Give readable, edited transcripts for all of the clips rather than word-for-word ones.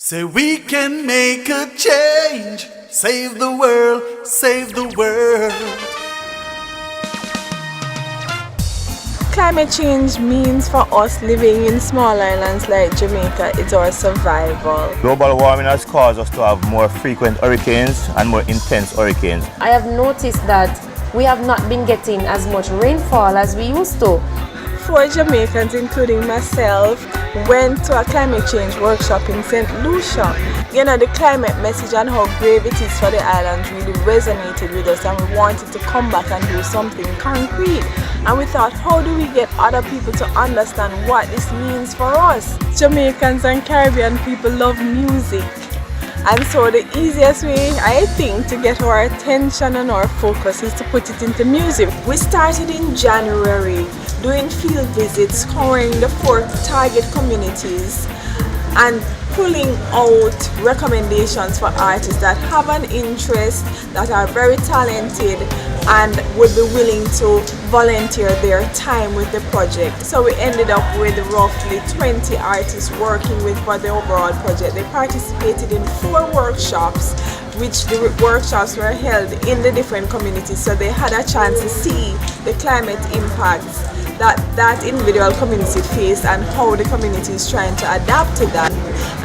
Say we can make a change, save the world, save the world. Climate change means for us living in small islands like Jamaica, it's our survival. Global warming has caused us to have more frequent hurricanes and more intense hurricanes. I have noticed that we have not been getting as much rainfall as we used to. 4 Jamaicans, including myself, went to a climate change workshop in St. Lucia. You know, the climate message and how grave it is for the island really resonated with us, and we wanted to come back and do something concrete. And we thought, how do we get other people to understand what this means for us? Jamaicans and Caribbean people love music. And so the easiest way, I think, to get our attention and our focus is to put it into music. We started in January doing field visits, scouring the 4 target communities and pulling out recommendations for artists that have an interest, that are very talented and would be willing to volunteer their time with the project. So we ended up with roughly 20 artists working with for the overall project. They participated in 4 workshops, which the workshops were held in the different communities, so they had a chance to see the climate impacts that individual community faced and how the community is trying to adapt to that.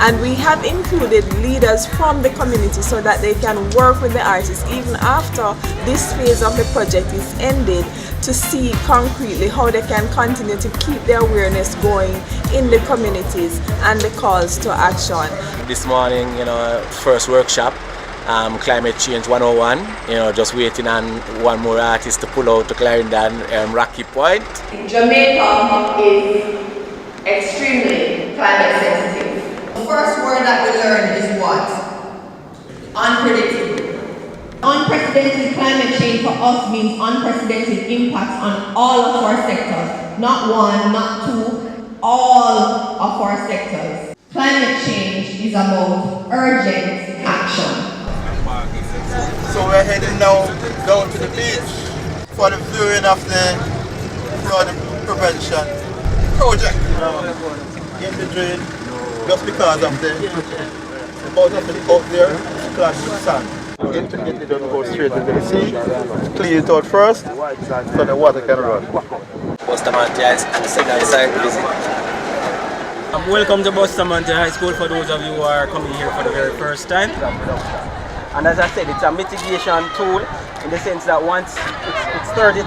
And we have included leaders from the community so that they can work with the artists even after this phase of the project is ended, to see concretely how they can continue to keep the awareness going in the communities and the calls to action. This morning, first workshop, Climate Change 101, just waiting on one more artist to pull out to Clarendon, Rocky Point. Jamaica is extremely climate sensitive. The first word that we learned is what? Unpredictable. Unprecedented climate change for us means unprecedented impacts on all of our sectors. Not 1, not 2, all of our sectors. Climate change is about urgent action. So we're heading now down to the beach for the viewing of the flood prevention project. In the drain, just because of the amount of it out there, splash with sand. It doesn't go straight into the sea. Clean it out first so the water can run. Bustamante and second side visit. Welcome to Bustamante High School for those of you who are coming here for the very first time. And as I said, it's a mitigation tool in the sense that once it's $30,000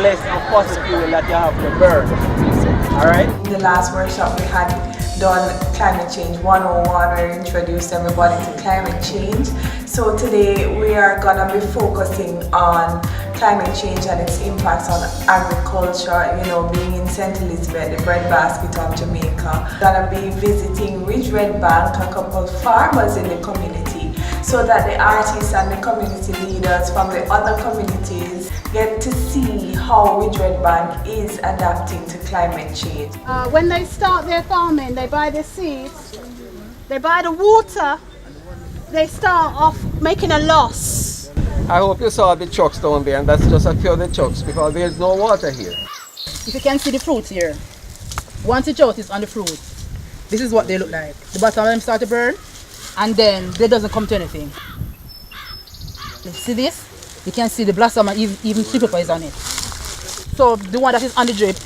less of fossil fuel that you have to burn. Alright? In the last workshop we had done Climate Change 101, we introduced everybody to climate change. So today we are going to be focusing on climate change and its impacts on agriculture, being in St. Elizabeth, the breadbasket of Jamaica. We're going to be visiting Ridge Red Bank, a couple of farmers in the community, so that the artists and the community leaders from the other communities get to see how Ridge Red Bank is adapting to climate change. When they start their farming, they buy the seeds, they buy the water, they start off making a loss. I hope you saw the trucks down there, and that's just a few of the trucks because there's no water here. If you can see the fruits here, once the drought is on the fruit, this is what they look like. The bottom of them start to burn, and then they doesn't come to anything. See this? You can see the blossom and even sweet pepper is on it. So the one that is on the drip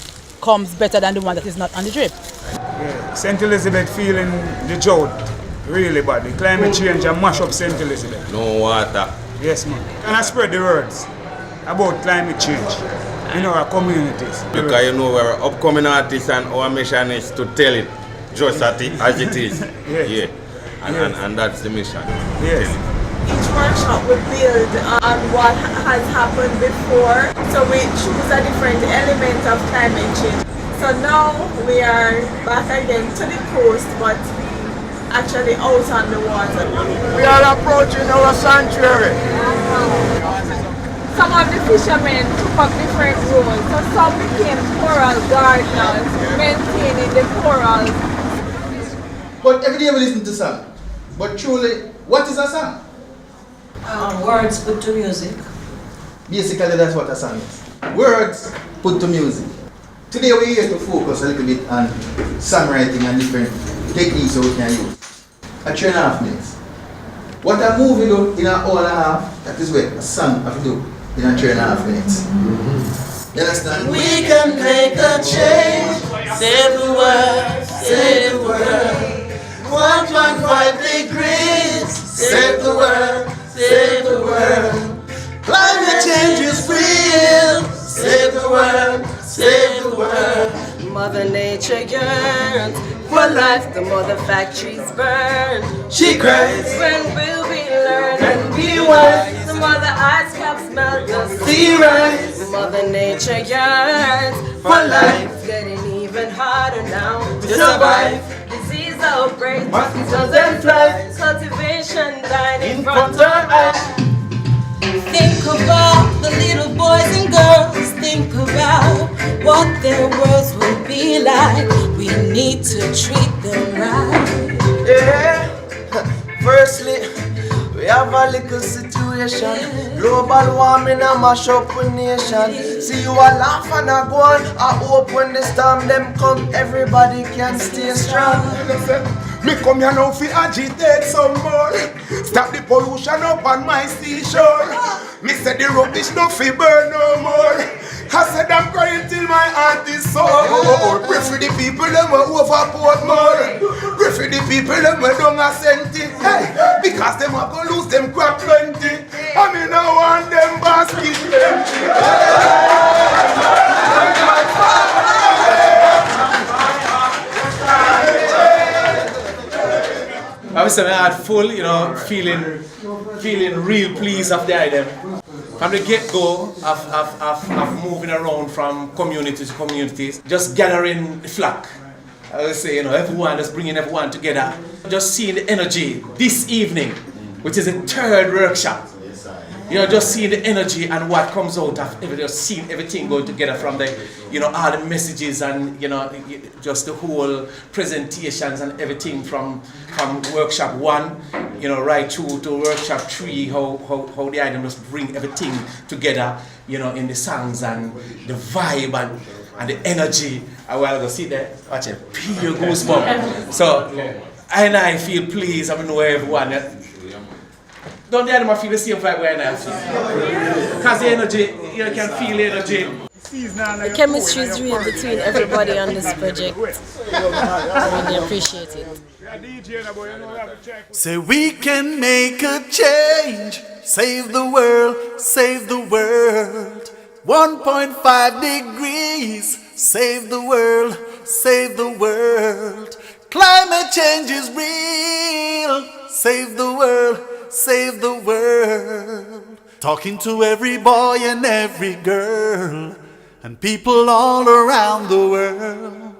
comes better than the one that is not on the drip. Yeah, St. Elizabeth feeling the drought really bad. The climate change and mash up St. Elizabeth. No water. Yes, man. And I spread the words about climate change in our communities. Because we're upcoming artists and our mission is to tell it just as it is. Yes. Yeah. And that's the mission. Yes. Each workshop we build on what has happened before, so we choose a different element of climate change. So now we are back again to the coast, but actually out on the water. We are approaching our sanctuary. Some of the fishermen took up different roles, so some became coral gardeners, maintaining the corals. But every day we listen to song. But truly, what is a song? Words put to music. Basically, that's what a song is. Words put to music. Today we're here to focus a little bit on songwriting and different techniques that we can use. at 3.5 minutes. What a movie do in an hour and a half, that is what a song have to do in a 3.5 minutes. You understand? We can make a change, save the world, save the world. 1.5 degrees, save the world, save the world. Climate change is real, save the world, save the world. Mother Nature yearns for life, the mother factories burn. She cries, when will we learn and be wise? The mother ice caps melt, the sea rise. Mother Nature yearns for life. It's getting even harder now to survive. Disease outbreak, mosquitoes and flies, cultivation dying in front of our eyes. Think about the little boys and girls. Think about what their worlds will be like. We need to treat them right. Yeah. Firstly, we have a little situation. Global warming and mash up a nation. See you a laugh and a go on. I hope when the storm them come, everybody can stay strong. Me come here now fi agitate some more. Stop the pollution up on my seashore. Me say the rubbish no fi burn no more. I said I'm crying till my heart is sore. Pray for the people them were overport more. Pray for the people them were down a centi. Hey, because them are gonna lose them crap plenty. I mean I want them basket empty. I was saying I had full, feeling real pleased of the item. From the get-go of moving around from community to communities, just gathering the flock. I would say, everyone, just bringing everyone together. Just seeing the energy this evening, which is the third workshop. Just seeing the energy and what comes out of it, just seeing everything going together from the, all the messages and, just the whole presentations and everything from workshop 1, right through to workshop 3, how the item just bring everything together, in the songs and the vibe and the energy. I will see that, watch it, pure goosebumps. So, I feel pleased, I know everyone. Don't the animal feel the same vibe when I feel? Because the energy, you can feel the energy. The chemistry is real between everybody on this project. I really appreciate it. Say we can make a change, save the world, save the world. 1.5 degrees, save the world, save the world. Climate change is real, save the world, save the world. Talking to every boy and every girl and people all around the world.